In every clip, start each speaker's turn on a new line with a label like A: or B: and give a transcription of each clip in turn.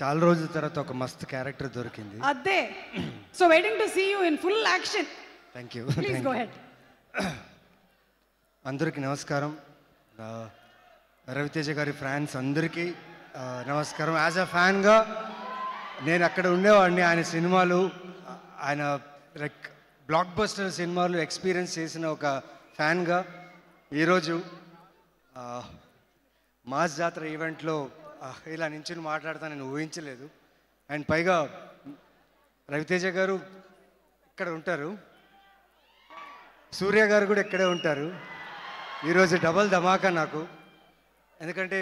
A: చాలా రోజుల తర్వాత ఒక మస్తు క్యారెక్టర్ దొరికింది.
B: అదే. So waiting to see you in full action.
A: Thank you.
B: Please go ahead.
A: అందరికీ నమస్కారం. రవితేజ గారి ఫ్యాన్స్ అందరికీ నమస్కారం. యాజ్ అ ఫ్యాన్గా నేను అక్కడ ఉండేవాడిని. ఆయన సినిమాలు, ఆయన లైక్ బ్లాక్ బస్టర్ సినిమాలు ఎక్స్పీరియన్స్ చేసిన ఒక ఫ్యాన్గా ఈరోజు మాస్ జాతర ఈవెంట్లో ఇలా నించుని మాట్లాడతా నేను ఊహించలేదు. అండ్ పైగా రవితేజ గారు ఇక్కడ ఉంటారు, సూర్య గారు కూడా ఇక్కడే ఉంటారు. ఈరోజు డబల్ ధమాకా నాకు. ఎందుకంటే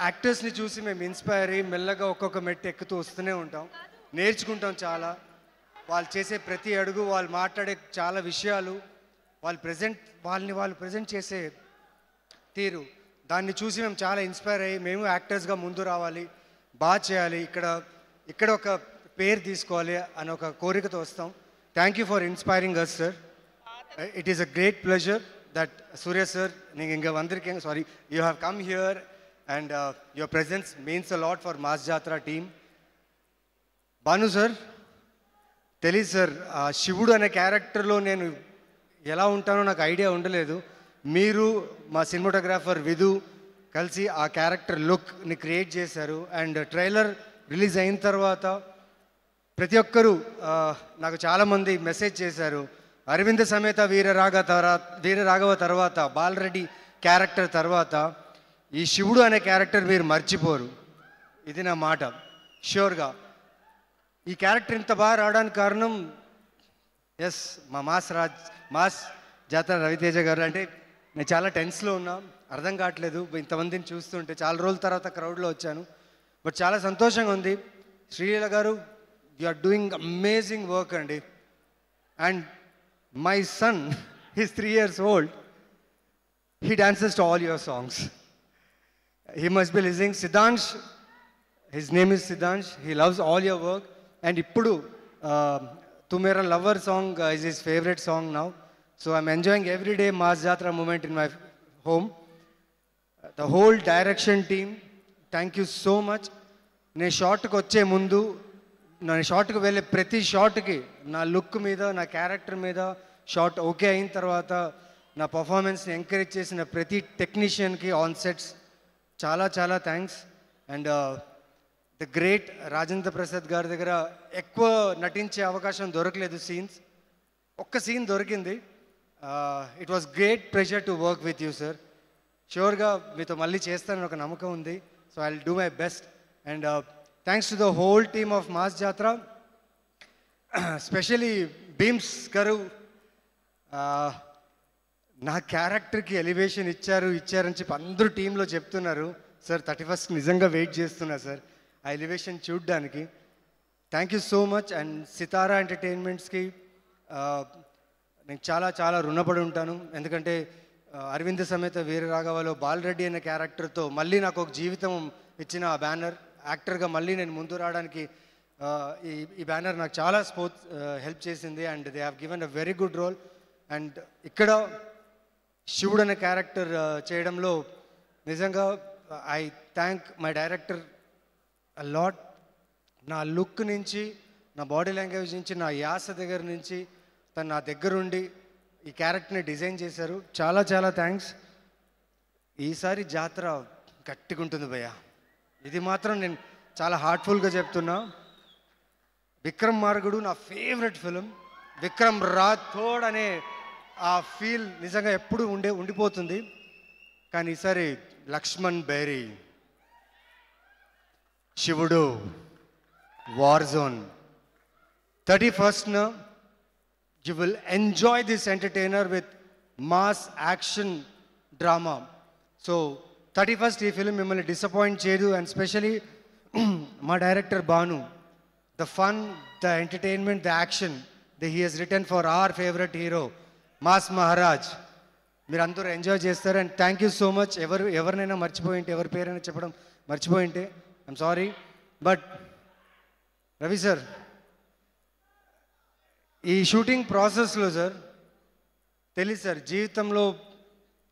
A: యాక్టర్స్ని చూసి మేము ఇన్స్పైర్ అయ్యి మెల్లగా ఒక్కొక్క మెట్టు ఎక్కుతూ వస్తూనే ఉంటాం, నేర్చుకుంటాం చాలా. వాళ్ళు చేసే ప్రతి అడుగు, వాళ్ళు మాట్లాడే చాలా విషయాలు, వాళ్ళు ప్రజెంట్ చేసే తీరు, దాన్ని చూసి మేము చాలా ఇన్స్పైర్ అయ్యి మేము యాక్టర్స్గా ముందు రావాలి, బాగా చేయాలి, ఇక్కడ ఒక పేరు తీసుకోవాలి అని ఒక కోరికతో వస్తాం. Thank you for inspiring us sir. It is a great pleasure that Suriya sir, நீங்கள் இங்கே வந்திருக்கீங்க, sorry, you have come here and your presence means a lot for mass Jathara team. Bhanu sir, తెలీదు సార్, శివుడు అనే క్యారెక్టర్లో నేను ఎలా ఉంటానో నాకు ఐడియా ఉండలేదు. మీరు మా సినిమాటోగ్రాఫర్ విధు కలిసి ఆ క్యారెక్టర్ లుక్ని క్రియేట్ చేశారు. అండ్ ట్రైలర్ రిలీజ్ అయిన తర్వాత ప్రతి ఒక్కరూ నాకు చాలామంది మెసేజ్ చేశారు, అరవింద సమేత వీరరాఘవ తర్వాత, బాలరెడ్డి క్యారెక్టర్ తర్వాత ఈ శివుడు అనే క్యారెక్టర్ మీరు మర్చిపోరు. ఇది నా మాట ష్యూర్గా. ఈ క్యారెక్టర్ ఇంత బాగా రావడానికి కారణం ఎస్ మా మాస్ జాతర రవితేజ గారు. అంటే నేను చాలా టెన్స్లో ఉన్నా, అర్థం కావట్లేదు ఇంతమందిని చూస్తుంటే. చాలా రోజుల తర్వాత క్రౌడ్లో వచ్చాను, బట్ చాలా సంతోషంగా ఉంది. శ్రీలీల గారు, you are doing amazing work అండి. And my son, he's 3 years old, he dances to all your songs. He must be listening. Siddhansh, his name is Siddhansh, he loves all your work. And ippudu Tu Mera Lover song is his favorite song now. So I'm enjoying every day Maas Jatra moment in my home. The whole direction team, thank you so much. నేను షార్ట్కి వచ్చే ముందు, నేను షార్ట్కి వెళ్ళే ప్రతి షార్ట్కి నా look మీద, నా character మీద షార్ట్ ఓకే అయిన తర్వాత నా పర్ఫార్మెన్స్ని ఎంకరేజ్ చేసిన ప్రతి టెక్నీషియన్కి ఆన్ సెట్స్ చాలా చాలా thanks. And the great Rajendra Prasad గారి దగ్గర ఎక్కువ నటించే అవకాశం దొరకలేదు. సీన్స్ ఒక్క సీన్ దొరికింది. It was great pleasure to work with you sir. ష్యూర్గా మీతో మళ్ళీ చేస్తానని ఒక నమ్మకం ఉంది. So I will do my best. And thanks to the whole team of mass Jathara, specially Bheems గారు. నా క్యారెక్టర్కి ఎలివేషన్ ఇచ్చారని చెప్పి అందరూ టీంలో చెప్తున్నారు. సార్ 31st నిజంగా వెయిట్ చేస్తున్నా సార్ ఆ ఎలివేషన్ చూడ్డానికి. Thank you so much. And Sithara ఎంటర్టైన్మెంట్స్కి నేను చాలా చాలా రుణపడి ఉంటాను. ఎందుకంటే అరవింద సమేత వీరరాఘవలో బాలరెడ్డి అనే క్యారెక్టర్తో మళ్ళీ నాకు ఒక జీవితం ఇచ్చిన ఆ బ్యానర్, యాక్టర్గా మళ్ళీ నేను ముందు రావడానికి ఈ బ్యానర్ నాకు చాలా హెల్ప్ చేసింది. And they have given a very good role. And ఇక్కడ శివుడు అనే క్యారెక్టర్ చేయడంలో నిజంగా I thank my director a lot. నా లుక్ నుంచి, నా బాడీ లాంగ్వేజ్ నుంచి, నా యాస దగ్గర నుంచి తను నా దగ్గరుండి ఈ క్యారెక్టర్ని డిజైన్ చేశారు. చాలా చాలా థ్యాంక్స్. ఈసారి జాతర గట్టిగా ఉంటుంది భయ్య, ఇది మాత్రం నేను చాలా హార్ట్ఫుల్గా చెప్తున్నా. విక్రమ్ మార్గుడు నా ఫేవరెట్ ఫిలిం. విక్రమ్ రాథోడ్ అనే ఆ ఫీల్ నిజంగా ఎప్పుడు ఉండిపోతుంది. కానీ ఈసారి లక్ష్మణ్ బేరీ, శివుడు, war zone, 31st you will enjoy this entertainer with mass action drama. So 31st ఈ ఫిలిం మిమ్మల్ని డిసప్పాయింట్ చేయదు. అండ్ స్పెషలీ మా director Bhanu, the fun, the entertainment, the action that he has written for our favorite hero mass Maharaj, మీరు అందరూ enjoy చేస్తారు. And thank you so much. ఎవరినైనా మర్చిపోయింటే, ఎవరి పేరైనా చెప్పడం మర్చిపోయింటే I'm sorry. But Ravi sir, ఈ షూటింగ్ ప్రాసెస్లో సార్ తెలియదు సార్, జీవితంలో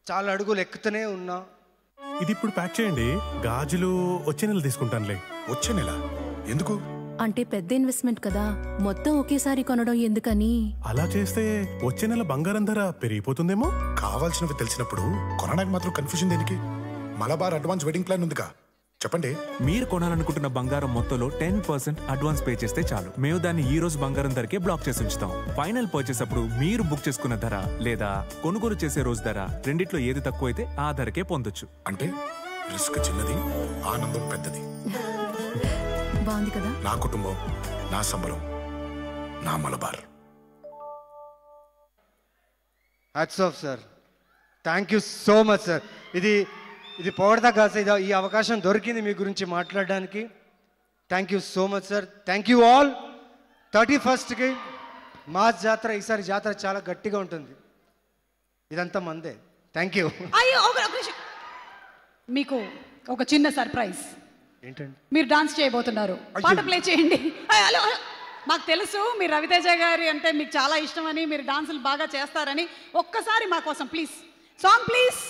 A: చాలా అడుగులు ఎక్కుతూనే ఉన్నా,
C: ఇది ఇప్పుడు ప్యాక్ చేయండి, గాజులు వచ్చే నెల తీసుకుంటానులే.
D: వచ్చే నెల ఎందుకు?
E: అంటే పెద్ద ఇన్వెస్ట్మెంట్ కదా, మొత్తం ఒకేసారి కొనడం ఎందుకని.
C: అలా చేస్తే వచ్చే నెల బంగారం ధర పెరిగిపోతుందేమో.
D: కావాల్సినవి తెలిసినప్పుడు కొనడానికి మాత్రం కన్ఫ్యూజన్ దేనికి? మలబార్ అడ్వాన్స్ వెడ్డింగ్ ప్లాన్ ఉందిగా, చెప్పండి.
F: మీరు కొనాలనుకుంటున్న బంగారం మొత్తంలో 10% అడ్వాన్స్ పే చేస్తే చాలు. మేము దాన్ని ఈ రోజు బంగారం ధరకే బ్లాక్ చేసి ఉంచుతాం. ఫైనల్ పర్చేస్ అప్పుడు మీరు బుక్ చేసుకున్న ధర లేదా కొనుగోలు చేసే రోజు ధర రెండిట్లో ఏది తక్కువైతే ఆ ధరకే పొందొచ్చు.
D: అంటే రిస్క్ చిన్నది, ఆనందం పెద్దది.
E: బాగుంది కదా.
D: నా కుటుంబం, నా సంబరం, నా Malabar.
A: Hats off sir, thank you so much sir. ఇది పొగడదా సార్, ఈ అవకాశం దొరికింది మీ గురించి మాట్లాడడానికి. Thank you so much sir. Thank you all. 31st mass జాతర, ఈసారి జాతర చాలా గట్టిగా ఉంటుంది. ఇదంతా మందే. Thank you.
B: అయ్యో ఒక నిమిషం, మీకు ఒక చిన్న సర్ప్రైజ్.
A: ఏంటండి?
B: మీరు డాన్స్ చేయబోతున్నారు, పాట ప్లే చేయండి. హలో, మాకు తెలుసు మీరు రవితేజ గారి అంటే మీకు చాలా ఇష్టమని, మీరు డాన్సులు బాగా చేస్తారని. ఒక్కసారి మా కోసం ప్లీజ్, సాంగ్ ప్లీజ్.